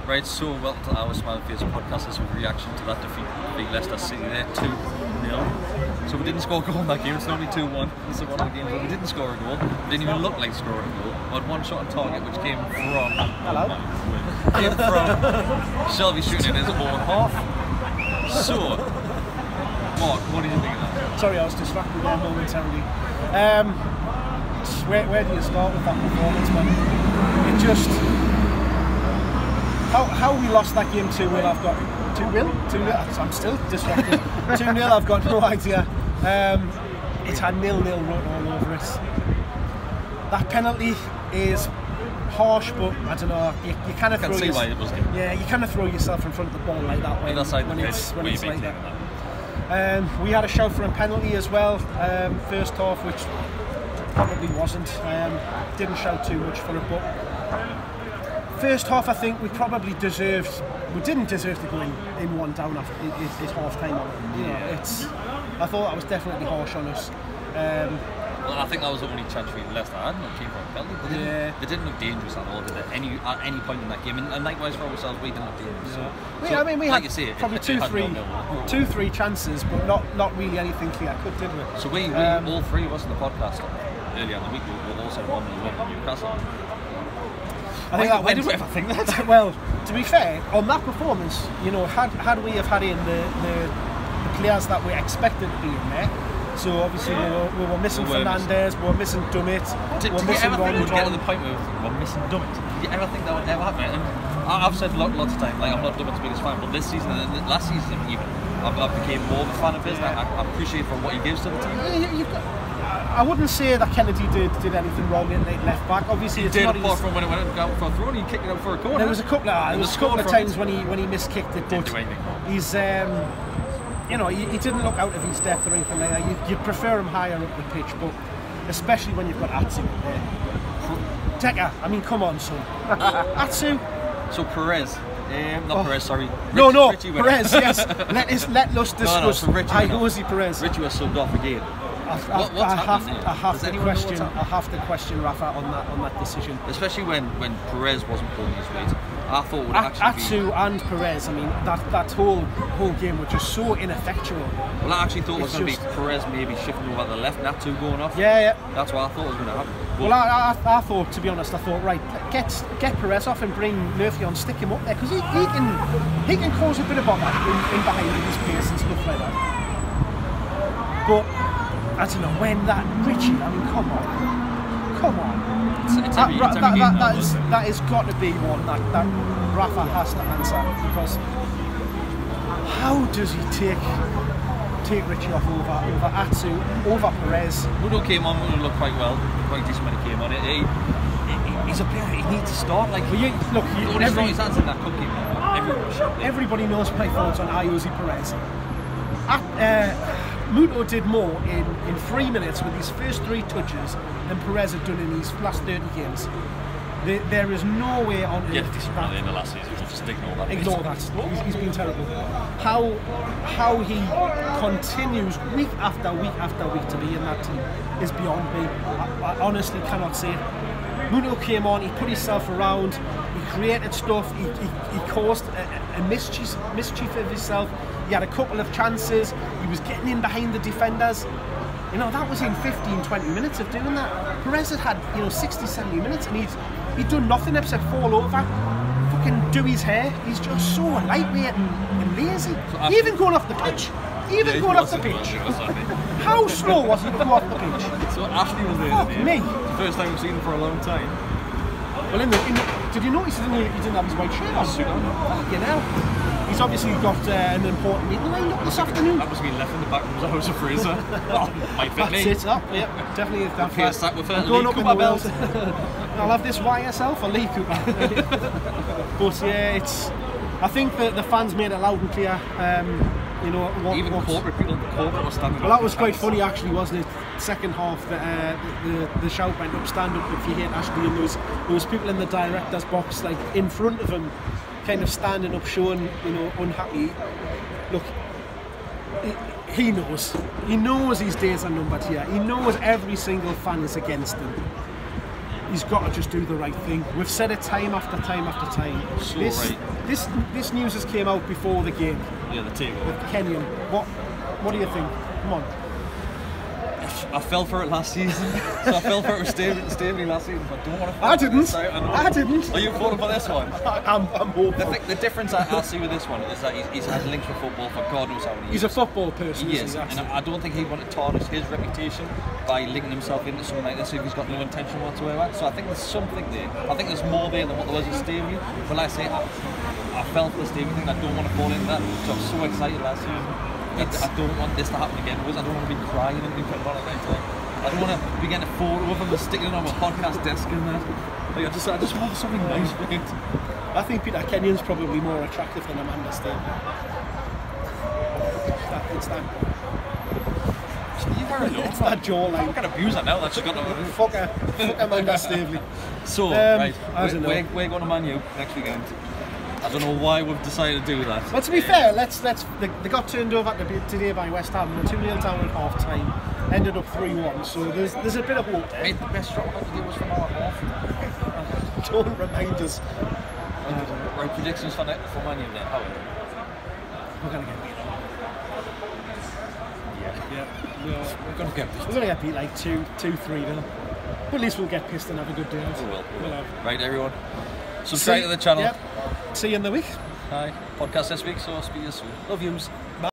Right, so welcome to our Smile Face podcast. This is a reaction to that defeat of Leicester City there, 2-0. So we didn't score a goal in that game, it's only 2-1. This is one of the games where we didn't score a goal. We didn't even look like scoring a goal. We had one shot on target which came from Shelby shooting in his own half. So, Mark, what do you think of that? Sorry, I was distracted there momentarily. Where do you start with that performance, man? It just... How we lost that game 2-0, I've got... 2-0? 2-0? I'm still distracted. 2-0, I've got no idea. It had 0-0 written all over it. That penalty is harsh, but I don't know. You kind of throw you kind of throw yourself in front of the ball like that when it's like that. We had a shout for a penalty as well, first half, which probably wasn't. Didn't shout too much for it, but first half I think we probably deserved. We didn't deserve to go in one down after it's half time. I thought that was definitely harsh on us. Well, I think that was the only chance we Leicester had. Not came from a penalty. They didn't look dangerous at all, did they? At any point in that game, and likewise for ourselves, we didn't look dangerous. So, I mean, we like had you say, probably two, three chances, but not really anything clear cut, did we? So we all three of us in the podcast earlier in the week, we all said 1-0 win Newcastle. Why did we ever think that? Well, to be fair, on that performance, you know, had we have had in the players that we expected to be in there. So obviously we were missing Fernandez, we were missing Dummett, we were missing Ron. Did you ever think we'd get to the point where we're missing Dummett? Did you ever think that would ever happen? And I've said lots of times, like I'm not Dummett's biggest fan, but this season and last season even, I became more of a fan of his. I appreciate for what he gives to the team. I wouldn't say that Kennedy did anything wrong in left back. Obviously, he did, apart from when it went out for a throw and he kicked it out for a corner. There was a couple of times when he miskicked it, but he's you know, he didn't look out of his depth or anything like that. You'd prefer him higher up the pitch, but especially when you've got Atsu there. Decker, I mean, come on, son. Atsu. So Perez. Perez, sorry. Richie Perez, yes. Let us discuss Richie Perez. Richie was subbed off again. I have to question Rafa on that decision. Especially when Perez wasn't pulling his weight. I thought it would Atsu and Perez, I mean, that whole game was just so ineffectual. Well, I actually thought it was going to be Perez maybe shifting over to the left and Atsu going off. Yeah. That's what I thought was going to happen. Well, I thought, to be honest, right, get Perez off and bring Murphy on, stick him up there, because he can cause a bit of bother in behind with his pace and stuff like that. But I don't know, when that Richie, I mean, come on. That has got to be one that Rafa has to answer, because how does he take Richie off over Atsu, over Perez? Mudo came on, Mudo looked quite well, quite decent when he came on. He's a player, he needs to start. Like, his hands in that cup game. Everybody knows my thoughts on Ayoze Perez. Muto did more in 3 minutes with his first 3 touches than Perez had done in his last 30 games. There is no way on earth. Yeah, in the last season, just ignore that. Ignore that. He's been terrible. How he continues week after week to be in that team is beyond me. I honestly cannot say it. Muto came on, he put himself around, he created stuff, he caused a mischief of himself. He had a couple of chances, he was getting in behind the defenders. You know, that was in 15-20 minutes of doing that. Perez had 60-70 minutes and he'd done nothing except fall over, fucking do his hair. He's just so lightweight and lazy. So even going off the pitch. Going off the pitch. How slow was he to go off the pitch? So Ashley was there. Fuck me. The first time we've seen him for a long time. Well, did you notice he didn't have his white shirt on? Fucking hell. He's obviously got an important meeting lined up this afternoon. That must be left in the back room of the House of Fraser. Might fit me. That's it up, yeah, definitely. I'm going up in the world. I'll have this YSL for Lee Cooper. But yeah, I think that the fans made it loud and clear. Even corporate people in the corporate were standing up. Well, that was quite funny actually, wasn't it? Second half, the shout went up, stand up if you hate Ashley, and there was people in the director's box, like in front of him, kind of standing up, showing, unhappy. Look, he knows his days are numbered here. He knows every single fan is against him. he's got to just do the right thing. We've said it time after time after time. So This news has came out before the game. Yeah, the table. With Kenyon. What do you think? Come on. I fell for it last season, so I fell for it with Stavely last season, but I don't want to. I didn't. Are you voting for this one? I'm hopeful. The difference I see with this one is that he's had links with football for God knows how many years. He's a football person. He is, and I don't think he'd want to tarnish his reputation by linking himself into something like this if he's got no intention whatsoever. So I think there's something there. I think there's more there than what there was with Stavely. But like I say, I fell for the Stavely thing. I don't want to fall into that. So I'm so excited last season. I don't want this to happen again because I don't want to be crying and be putting on it like I don't want to be getting a photo of him and sticking it on my podcast desk and that. Like I just want something nice for it. I think Peter Kenyon's probably more attractive than Amanda Stavely. It's that. It's that jawline. I can abuse that now. That's just got to. Fuck Amanda Stavely. So right, we're going to Man U next weekend. I don't know why we've decided to do that. Well, to be fair, they got turned over today by West Ham. They were 2-0 down at half time, ended up 3-1. So there's a bit of hope. I mean, the best shot we did was from our half. Don't remind us. Right, predictions for Man U then. How are you? We're gonna get beat. Yeah. We're gonna get beat. We're gonna get beat like 2-3 now. But at least we'll get pissed and have a good day out. We will. Right, everyone. Subscribe to the channel. Yep. See you in the week. Hi. Podcast this week, so I'll speak to you soon. Love yous.